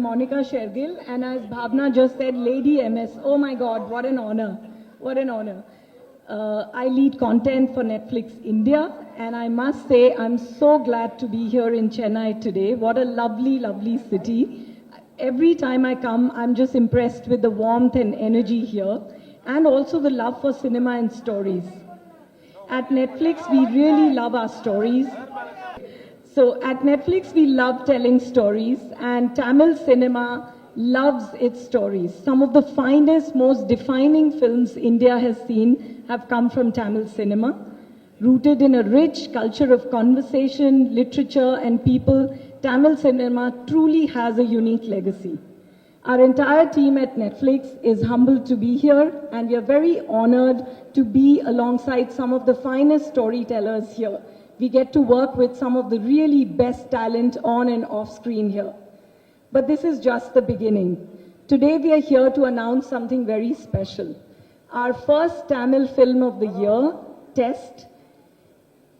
Monica Shergill, and as Bhavna just said, Lady MS. Oh my God, what an honor. What an honor. I lead content for NetFilx India, and I must say I'm so glad to be here in Chennai today. What a lovely, lovely city. Every time I come, I'm just impressed with the warmth and energy here, and also the love for cinema and stories. At NetFilx, we really love our stories. So at NetFilx, we love telling stories, and Tamil cinema loves its stories. Some of the finest, most defining films India has seen have come from Tamil cinema. Rooted in a rich culture of conversation, literature, and people, Tamil cinema truly has a unique legacy. Our entire team at NetFilx is humbled to be here, and we are very honored to be alongside some of the finest storytellers here. We get to work with some of the really best talent on and off screen here. But this is just the beginning. Today we are here to announce something very special. Our first Tamil film of the year, Test.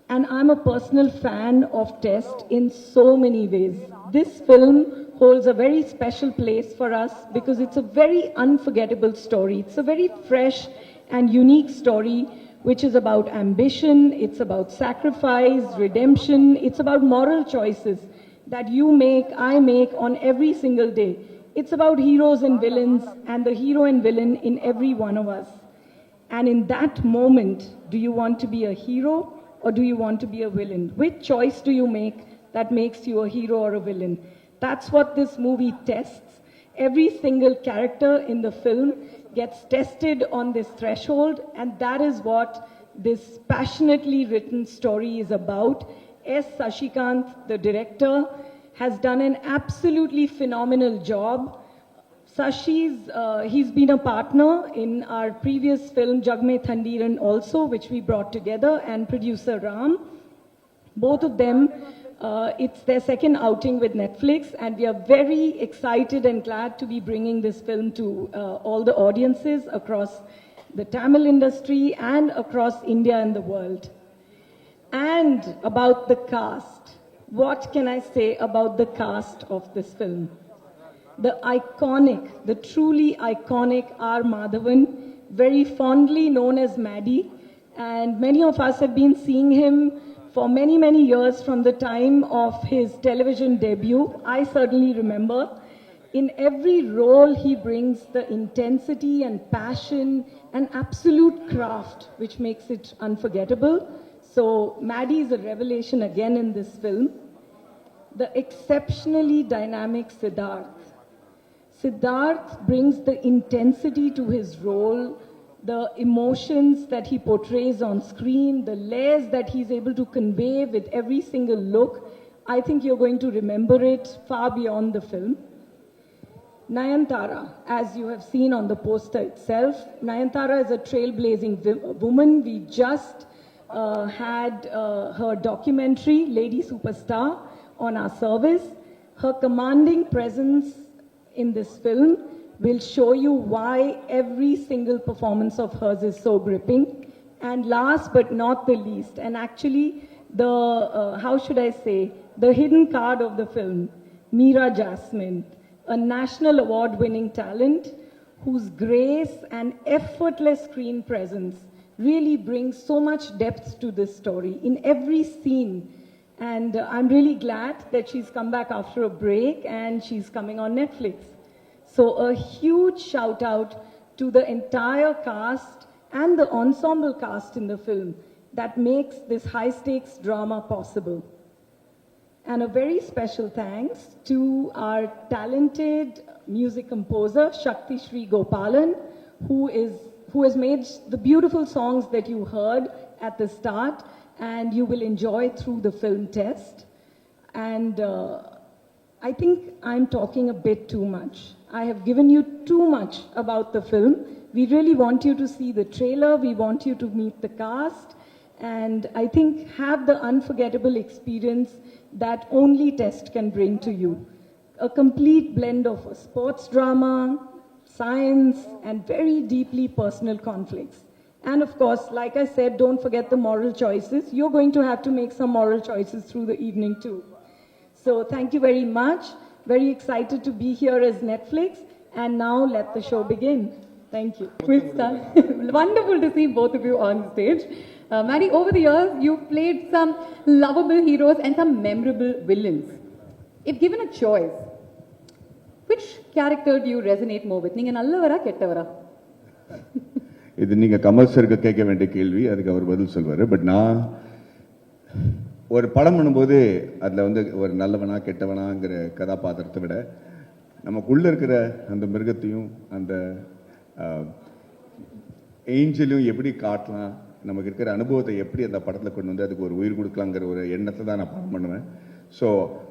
And I'm a personal fan of Test in so many ways. This film holds a very special place for us because it's a very unforgettable story. It's a very fresh and unique story which is about ambition, it's about sacrifice, redemption, it's about moral choices that you make, I make on every single day. It's about heroes and villains, and the hero and villain in every one of us. And in that moment, do you want to be a hero or do you want to be a villain? Which choice do you make that makes you a hero or a villain? That's what this movie tests. Every single character in the film gets tested on this threshold, and that is what this passionately written story is about. S. Sashikant, the director, has done an absolutely phenomenal job. He's been a partner in our previous film, Jag Mein Thandiran also, which we brought together, and producer Ram. Both of them, it's their second outing with NetFilx, and we are very excited and glad to be bringing this film to all the audiences across the Tamil industry and across India and the world. And about the cast, what can I say about the cast of this film? The iconic, the truly iconic R. Madhavan, very fondly known as Maddie, and many of us have been seeing him for many, many years from the time of his television debut. I certainly remember. In every role, he brings the intensity and passion and absolute craft, which makes it unforgettable. So Maddie is a revelation again in this film. The exceptionally dynamic SIdhdharth. SIdhdharth brings the intensity to his role, the emotions that he portrays on screen, the layers that he's able to convey with every single look. I think you're going to remember it far beyond the film. Nayanthara, as you have seen on the poster itself, Nayanthara is a trailblazing woman. We just had her documentary, Lady Superstar, on our service. Her commanding presence in this film will show you why every single performance of hers is so gripping. And last but not the least, and actually the, how should I say, the hidden card of the film, Meera, Jasmin, a national award-winning talent whose grace and effortless screen presence really brings so much depth to this story in every scene. And I'm really glad that she's come back after a break and she's coming on NetFilx. So a huge shout out to the entire cast and the ensemble cast in the film that makes this high stakes drama possible. And a very special thanks to our talented music composer, Shakti Sri Gopalan, who has made the beautiful songs that you heard at the start and you will enjoy through the film Test. And I think I'm talking a bit too much. I have given you too much about the film. We really want you to see the trailer. We want you to meet the cast. And I think have the unforgettable experience that only Test can bring to you. A complete blend of a sports drama, science, and very deeply personal conflicts. And of course, like I said, don't forget the moral choices. You're going to have to make some moral choices through the evening too. So thank you very much. Very excited to be here as NetFilx. And now let the show begin. Thank you. We'll start. Wonderful to see both of you on stage. Maddie, over the years, you've played some lovable heroes and some memorable villains. If given a choice, which character do you resonate more with? Neenga nallavara kettavara? இது நீங்கள் கமல் சருக்கு கேட்க வேண்டிய கேள்வி, அதுக்கு அவர் பதில் சொல்வார். But நான் ஒரு படம் பண்ணும்போது அதில் வந்து ஒரு நல்லவனா கெட்டவனாங்கிற கதாபாத்திரத்தை விட நமக்குள்ளே இருக்கிற அந்த மிருகத்தையும் அந்த ஏஞ்சலையும் எப்படி காட்டலாம், நமக்கு இருக்கிற அனுபவத்தை எப்படி அந்த படத்தில் கொண்டு வந்து அதுக்கு ஒரு உயிர் கொடுக்கலாங்கிற ஒரு எண்ணத்தை தான் நான் படம் பண்ணுவேன். ஸோ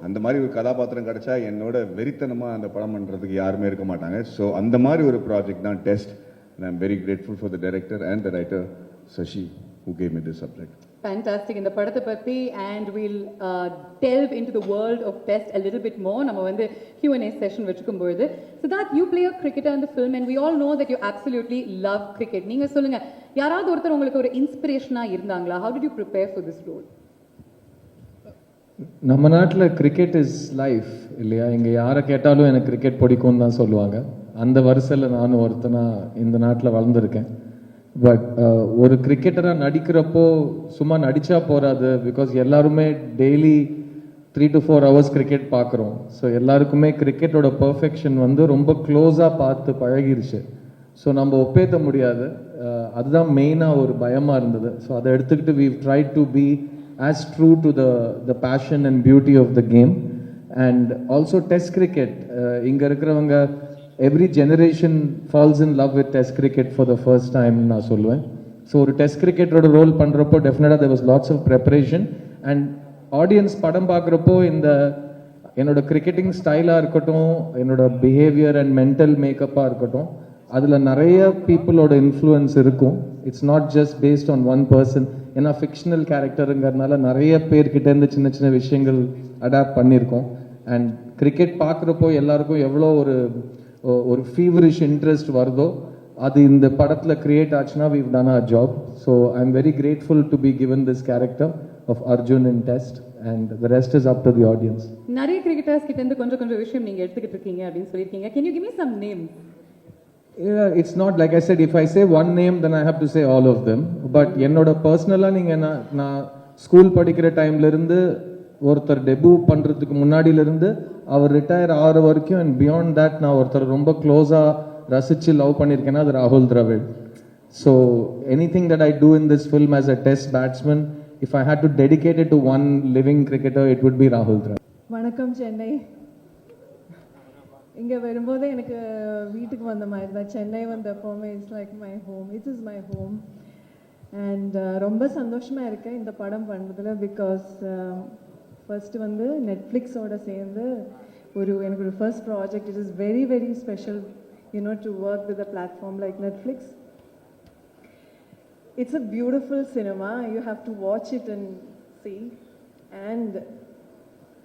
அந்த மாதிரி ஒரு கதாபாத்திரம் கிடச்சா என்னோட வெறித்தனமாக அந்த படம் பண்ணுறதுக்கு யாருமே இருக்க மாட்டாங்க. ஸோ அந்த மாதிரி ஒரு ப்ராஜெக்ட் தான் test. And I'm very grateful for the director and the writer, Sashi, who gave me this subject. Fantastic. In the Padatha Patti, and we'll delve into the world of Test a little bit more. நம்ம வந்து Q&A session வச்சுக்கும்போது. So that you play a cricketer in the film and we all know that you absolutely love cricket. நீங்க சொல்லுங்க, யாராவது ஒருத்தர் உங்களுக்கு ஒரு இன்ஸ்பிரேஷனா இருந்தாங்களா? How did you prepare for this role? நம்ம நாட்டில் கிரிக்கெட் இஸ் லைஃப் இல்லையா? இங்கே யாரை கேட்டாலும் எனக்கு கிரிக்கெட் பிடிக்கும்னு தான் சொல்லுவாங்க. அந்த வரிசையில் நானும் ஒருத்தனா இந்த நாட்டில் வளர்ந்துருக்கேன். பட் ஒரு கிரிக்கெட்டராக நடிக்கிறப்போ சும்மா நடித்தா போகாது. பிகாஸ் எல்லாருமே டெய்லி 3 to 4 hours கிரிக்கெட் பார்க்குறோம். ஸோ எல்லாருக்குமே கிரிக்கெட்டோட பர்ஃபெக்ஷன் வந்து ரொம்ப க்ளோஸாக பார்த்து பழகிருச்சு. ஸோ நம்ம ஒப்பேற்ற முடியாது. அதுதான் மெயினாக ஒரு பயமாக இருந்தது. ஸோ அதை எடுத்துக்கிட்டு we've tried to be as true to the passion and beauty of the game. And also test cricket, இங்க இருக்கிறவங்க every generation falls in love with test cricket for the first time நான் சொல்லுவேன். So ஒரு test கிரிக்கெட்டோட role பண்ணுறப்போ டெஃபினட்டாக there was lots of preparation. and audience படம் பார்க்குறப்போ இந்த என்னோட கிரிக்கெட்டிங் ஸ்டைலாக இருக்கட்டும், என்னோட பிஹேவியர் அண்ட் மென்டல் மேக்கப்பாக இருக்கட்டும், அதில் நிறைய பீப்புளோட இன்ஃப்ளூயன்ஸ் இருக்கும். It's not just based on one person. ஏன்னா ஃபிக்ஷனல் கேரக்டருங்கிறதுனால நிறைய பேர்கிட்டேருந்து சின்ன சின்ன விஷயங்கள் அடாப்ட் பண்ணியிருக்கோம். அண்ட் கிரிக்கெட் பார்க்குறப்போ எல்லாருக்கும் எவ்வளோ ஒரு ஃபீவரிஷ் இன்ட்ரெஸ்ட் வருதோ அது இந்த படத்தில் கிரியேட் ஆச்சுன்னா we've done our job. So I'm very grateful to be given this character of Arjun in Test and the rest is up to the audience. நிறைய கிரிக்கெட்டர்ஸ் கிட்ட இருந்து கொஞ்சம் கொஞ்சம் விஷயம் நீங்க எடுத்துக்கிட்டு இருக்கீங்க அப்படின்னு சொல்லியிருக்கீங்க. Can you give me some names? Yeah, it's not like I said, if I say one name then I have to say all of them. But என்னோட பர்சனலாக நீங்கள் நான் ஸ்கூல் படிக்கிற டைம்லேருந்து ஒருத்தர் டெபியூ பண்ணுறதுக்கு முன்னாடியிலேருந்து அவர் ரிட்டையர் ஆகிற வரைக்கும் அண்ட் பியாண்ட் தேட் நான் ஒருத்தர் ரொம்ப க்ளோஸாக ரசித்து லவ் பண்ணியிருக்கேன்னா அது ராகுல் Dravid. So anything that I do in this film as a test batsman, if I had to dedicate it to one living cricketer it would be ராகுல் திராவிட். வணக்கம் சென்னை. இங்கே வரும்போதே எனக்கு வீட்டுக்கு வந்த மாதிரி தான். சென்னை வந்தப்போவுமே it's like my home. It is my home. And ரொம்ப சந்தோஷமாக இருக்கேன் இந்த படம் பண்ணுறதுல. பிகாஸ் ஃபர்ஸ்ட் வந்து நெட்ஃப்ளிக்ஸோட சேர்ந்து எனக்கு ஒரு first project. It is very very special to work with a platform like Netflix. It's a beautiful cinema. You have to watch it and see. And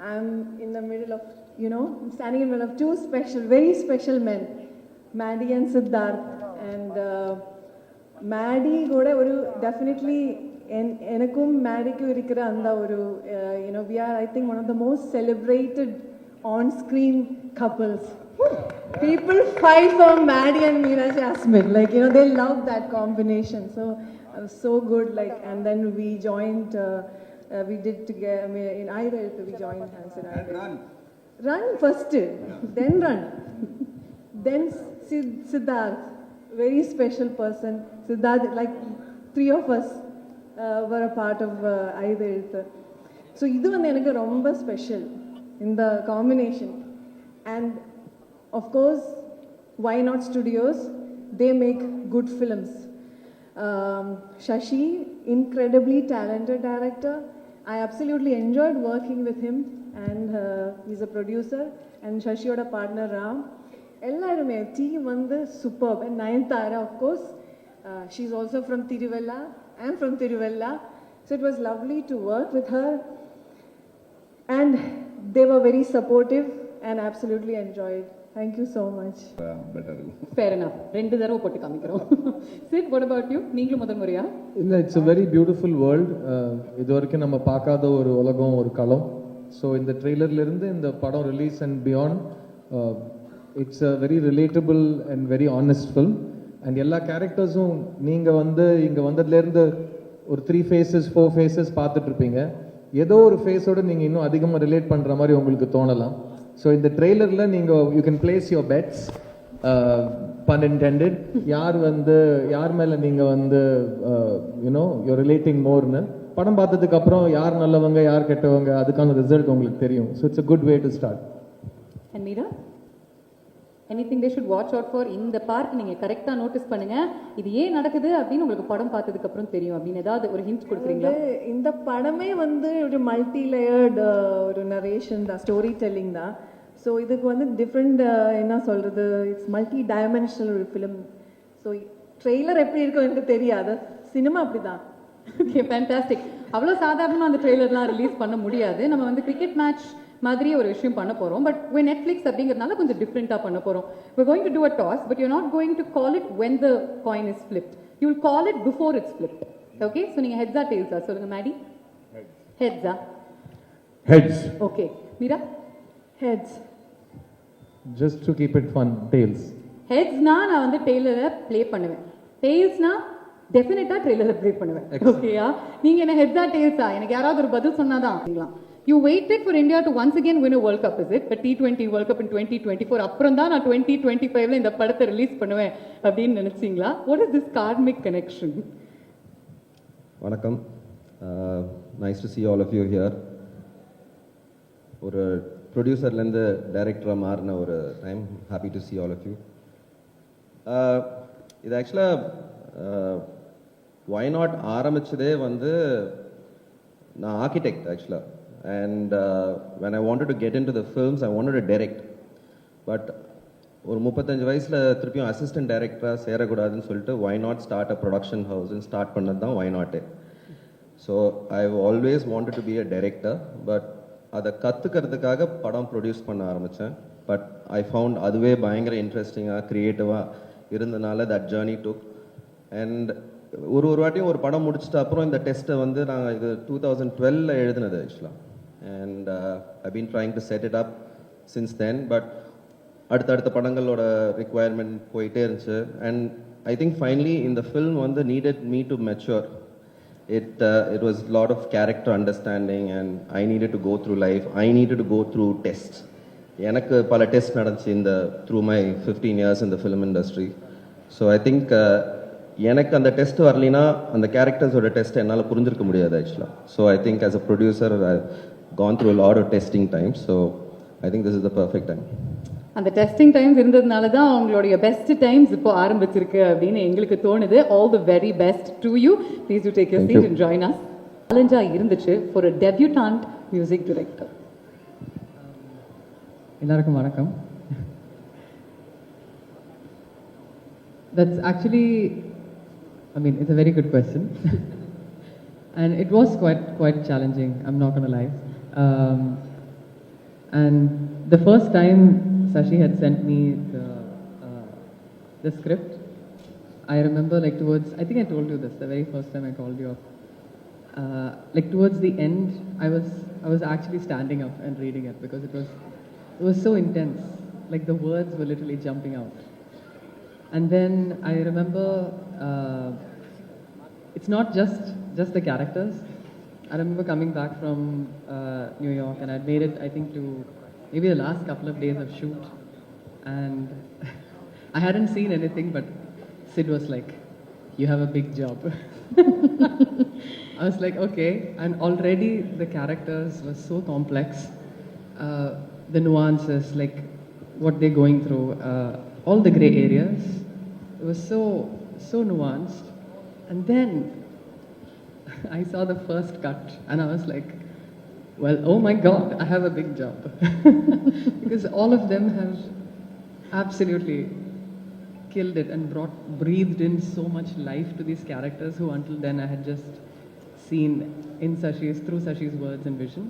I'm in the middle of, I'm standing in the middle of two very special men, Maddie and SIdhdharth. And Maddie கூட ஒரு definitely எனக்கும் மேடிக்கும் இருக்கிற அந்த ஒரு we are I think one of the most celebrated on-screen couples. People fight for Maddie and Meera Jasmin. Like, they love that combination. So it was so good. Like, and then we joined, we did together, in SIdhdharth we joined hands in SIdhdharth. Run first, then run. Then SIdhdharth, very special person. SIdhdharth, like 3 of us were a part of SIdhdharth. So இது வந்து எனக்கு ரொம்ப special இந்த combination. And of course, why not studios? They make good films. Shashi, incredibly talented director. I absolutely enjoyed working with him, and he's a producer. And Shashiyoda partner Ram. Ellarume team வந்து superb. And Nayanthara, of course, she's also from Tiruvalla. I'm from Tiruvalla. So it was lovely to work with her. And they were very supportive and absolutely enjoyed. Thank you so much. Better. Fair enough. 2 தடவை போட்டு காமிக்கிறோம். Sid, what about you? நீங்களும் முதல் முறையா? இல்லை, it's a very beautiful world. இது வரைக்கும் நம்ம பார்க்காத ஒரு உலகம், ஒரு களம். ஸோ இந்த ட்ரெய்லர்லேருந்து இந்த படம் release and beyond it's a very relatable and very honest film. And எல்லா கேரக்டர்ஸும் நீங்கள் வந்து இங்கே வந்ததுலேருந்து ஒரு 3 phases 4 phases பார்த்துட்ருப்பீங்க. ஏதோ ஒரு ஃபேஸோடு நீங்கள் இன்னும் அதிகமாக ரிலேட் பண்ணுற மாதிரி உங்களுக்கு தோணலாம். ஸோ இந்த ட்ரெய்லரில் நீங்கள் you can place your bets, pun intended, யார் மேலே நீங்கள் வந்து யூனோ யூர் ரிலேட்டிங் மோர்னு படம் பார்த்ததுக்கு அப்புறம் யார் நல்லவங்க யார் கெட்டவங்க அதுக்கான ரிசல்ட் உங்களுக்கு தெரியும். So it's a good way to start. And Meera, anything they should watch out for in the park நீங்க கரெக்ட்டா நோட்டீஸ் பண்ணுங்க, இது ஏன் நடக்குது அப்படின்னு உங்களுக்கு படம் பார்த்ததுக்கு அப்புறம் தெரியும் அப்படின்னு ஏதாவது ஒரு ஹிண்ட் கொடுக்குறீங்களா? இந்த படமே வந்து ஒரு மல்டி லேயர்டு ஒரு நரேஷன் தான், ஸ்டோரி டெல்லிங் தான். ஸோ இதுக்கு வந்து டிஃப்ரெண்ட் என்ன சொல்கிறது, இட்ஸ் மல்டி டைமென்ஷனல் ஒரு ஃபிலிம். ஸோ ட்ரெய்லர் எப்படி இருக்கும் எனக்கு தெரியாது, சினிமா அப்படி தான். Okay, fantastic. அவ்வளோ சாதாரணமாக அந்த ட்ரெய்லர்லாம் ரிலீஸ் பண்ண முடியாது. நம்ம வந்து கிரிக்கெட் மேட்ச் மாதிரி ஒரு விஷயம் பண்ண போகிறோம். பட் நெட்ஃப்ளிக்ஸ் அப்படிங்கிறதுனால கொஞ்சம் டிஃப்ரெண்ட்டாக பண்ண போகிறோம். we're going to do a toss, but you're not going to call it when the coin is flipped. You will call it before it's flipped. Okay? So நீங்கள் heads-ஆ tails-ஆ சொல்லுங்க. Maddy? Heads-ஆ? Heads. Okay. Meera? Heads. Just to keep it fun, tails. ஹெட்ஸ்னா நான் வந்து டெய்லரை play பண்ணுவேன், டெய்ல்ஸ்னா டெஃபினட்டாக ட்ரெய்லரை play பண்ணுவேன். ஓகேயா? நீங்கள் என்ன ஹெட்ஸா டெய்ல்ஸா எனக்கு யாராவது ஒரு பதில் சொன்னாதான். You weighted for India to once again win a world cup, is it? But T20 world cup இன் 2024 அப்புறம் தான் நான் 2025ல இந்த படத்தை ரிலீஸ் பண்ணுவேன் அப்படின்னு நினைச்சீங்களா? What is this karmic connection? வணக்கம், nice to see all of you here. ஒரு ப்ரொடியூசர்லேருந்து டைரக்டராக மாறின ஒரு time, happy to see all of you. இது ஆக்சுவலாக why not ஆரம்பிச்சதே வந்து நான் ஆர்கிடெக்ட் ஆக்சுவலாக. And when I wanted to get into the films, I wanted to direct. But ஒரு 35 வயசில் திருப்பியும் அசிஸ்டன்ட் டைரக்டராக சேரக்கூடாதுன்னு சொல்லிட்டு why not start a production house and start பண்ணது தான் why not. So I've always wanted to be a director, but அதை கற்றுக்கிறதுக்காக படம் produce பண்ண ஆரம்பித்தேன். பட் ஐ ஃபவுண்ட் அதுவே பயங்கர இன்ட்ரெஸ்டிங்காக க்ரியேட்டிவாக இருந்தனால தட் ஜேர்னி டுக். அண்ட் ஒரு வாட்டியும் ஒரு படம் முடிச்சிட்ட அப்புறம் இந்த டெஸ்ட்டை வந்து நாங்கள் இது 2012 எழுதினது ஆக்சுவலாக. And I been trying to set it up since then. But அடுத்தடுத்த படங்களோட ரிக்வயர்மெண்ட் போயிட்டே இருந்துச்சு. அண்ட் ஐ திங்க் ஃபைனலி இந்த ஃபில்ம் வந்து needed me to mature. It was a lot of character understanding and I needed to go through life. I needed to go through tests. எனக்கு பல test நடந்துச்சு இந்த through my 15 years in the film industry. So I think எனக்கு அந்த test வரலினா அந்த கேரக்டர்ஸோட test என்னால் புரிஞ்சிருக்க முடியாது ஆக்சுவலாக. So I think as a producer I've gone through a lot of testing times. So I think this is the perfect time. அந்த testing times இருந்ததுனால தான் அவங்களுடைய பெஸ்ட் டைம்ஸ் இப்போ ஆரம்பிச்சிருக்கு அப்படின்னு எங்களுக்கு தோணுது. All the very best to you. Please to take your seat and join us. சேலஞ்சா இருந்துச்சு for a debutant music director. எல்லாருக்கும் வணக்கம். That's actually, I mean, it's a very good question. And it was quite challenging, I'm not gonna lie. And the first time Sashi had sent me the script, I remember like towards, I think I told you this the very first time I called you up. Like towards the end, I was actually standing up and reading it because it was so intense. Like the words were literally jumping out. And then I remember it's not just the characters. I remember coming back from New York and I'd made it, I think, to maybe the last couple of days of shoot, and I hadn't seen anything, but Sid was like, you have a big job. I was like, okay. And already the characters were so complex, the nuances, like what they're going through, all the gray areas, it was so nuanced. And then I saw the first cut and I was like, well, oh my God, I have a big job. Because all of them have absolutely killed it and breathed in so much life to these characters who until then I had just seen through Sashi's words and vision.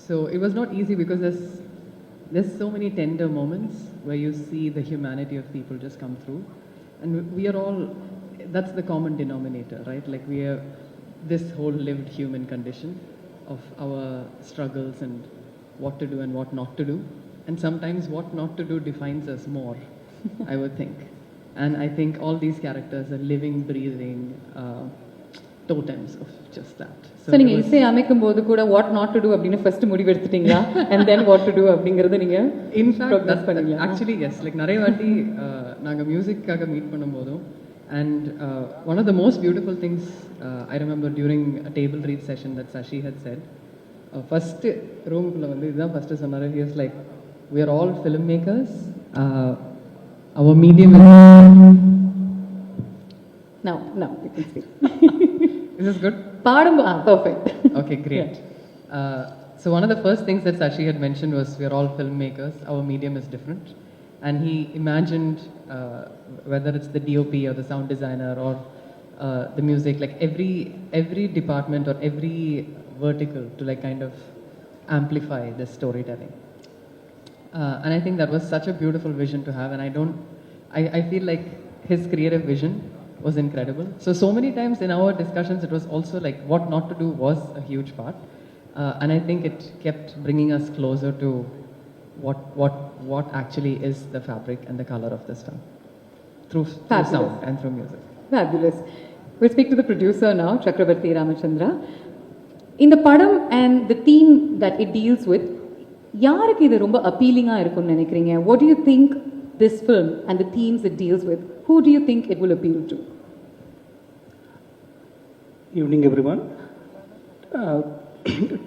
So it was not easy because there's so many tender moments where you see the humanity of people just come through. And we are all, that's the common denominator, right? Like we are this whole lived human condition of our struggles and what to do and what not to do. And sometimes what not to do defines us more, I would think. And I think all these characters are living, breathing totems of just that. So நீங்க இசை அமைக்கும் போது கூட what not to do அப்படின்னு first முடிவு எடுத்துட்டீங்களா and then what to do அப்படிங்கறத நீங்க in fact progress பண்ணீங்களா? actually yes, like நிறைய வாட்டி நாங்க மியூசிக்காக மீட் பண்ணும்போதும் and one of the most beautiful things I remember during a table read session that Sashi had said, first roomக்குள்ள வந்து இதுதான் first சொன்னாரு. He was like, we are all filmmakers, our medium is now you can speak. Is this good? Perfect. Okay, great. So one of the first things that Sashi had mentioned was we are all filmmakers, our medium is different. And he imagined whether it's the DOP or the sound designer or the music, like every department or every vertical to like kind of amplify the storytelling. And I think that was such a beautiful vision to have, and I feel like his creative vision was incredible. So many times in our discussions, it was also like what not to do was a huge part. And I think it kept bringing us closer to what actually is the fabric and the color of this film. Through sound and through music. Fabulous. We'll speak to the producer now, Chakravarti Ramachandra. In the padam and the theme that it deals with, யாருக்கு இது ரொம்ப அப்பீலிங்கா இருக்கும்னு நினைக்கிறீங்க? What do you think this film and the themes it deals with, who do you think it will appeal to? Evening everyone.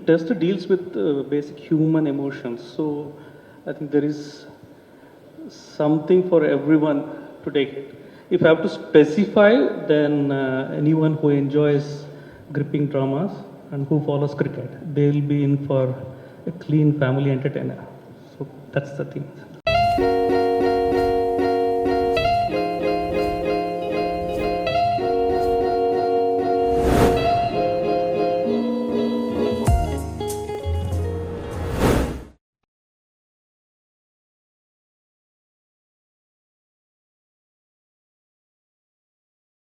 Test deals with basic human emotions, so I think there is something for everyone to take it. If I have to specify, then anyone who enjoys gripping dramas and who follows cricket, they will be in for a clean family entertainer. So that's the thing.